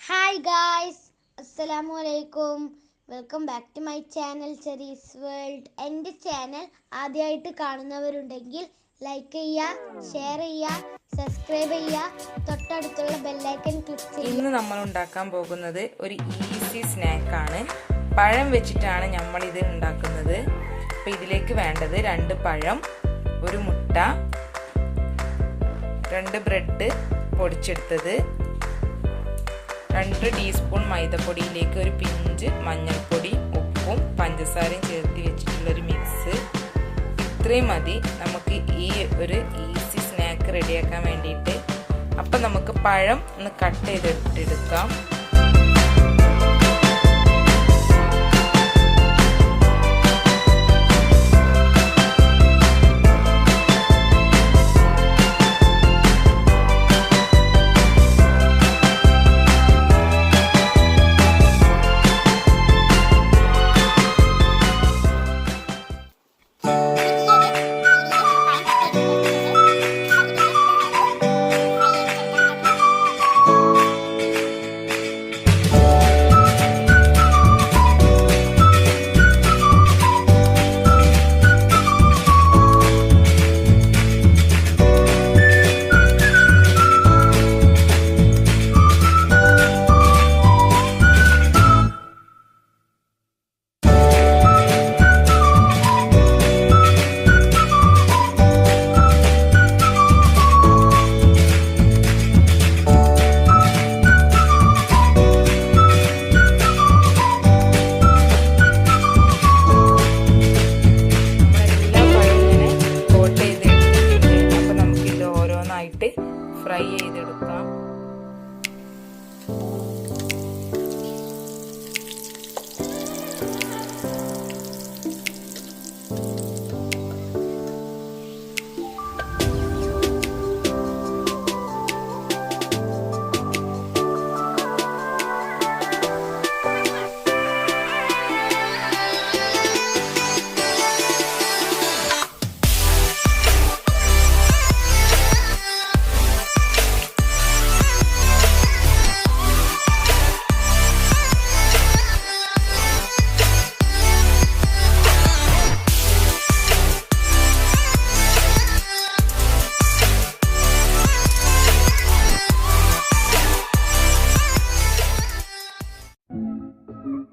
Hi guys, അസ്സലാമു അലൈക്കും. Welcome back to my channel Cherry's world. എൻ്റെ ചാനൽ ആദ്യമായിട്ട് കാണുന്നവരുണ്ടെങ്കിൽ ലൈക്ക് ചെയ്യുക, ഷെയർ ചെയ്യുക, സബ്സ്ക്രൈബ് ചെയ്യുക, തൊട്ടടുത്തുള്ള ബെല്ലൈക്കൺ ക്ലിക്ക് ചെയ്യുക. ഇന്ന് നമ്മൾ ഉണ്ടാക്കാൻ പോകുന്നത് ഒരു ഈസി സ്നാക്കാണ്. പഴം വെച്ചിട്ടാണ് നമ്മളിത് ഉണ്ടാക്കുന്നത്. അപ്പോൾ ഇതിലേക്ക് വേണ്ടത് 2 പഴം, 1 മുട്ട, 2 ബ്രെഡ് പൊടിച്ചെടുത്തത്, 2 ടീസ്പൂൺ മൈദപ്പൊടിയിലേക്ക് ഒരു പിഞ്ച് മഞ്ഞൾപ്പൊടി, ഉപ്പും പഞ്ചസാരയും ചേർത്ത് വെച്ചിട്ടുള്ളൊരു മിക്സ്. ഇത്രയും മതി നമുക്ക് ഈ ഒരു ഈസി സ്നാക്ക് റെഡിയാക്കാൻ വേണ്ടിയിട്ട്. അപ്പം നമുക്ക് പഴം ഒന്ന് കട്ട് ചെയ്തെടുക്കാം.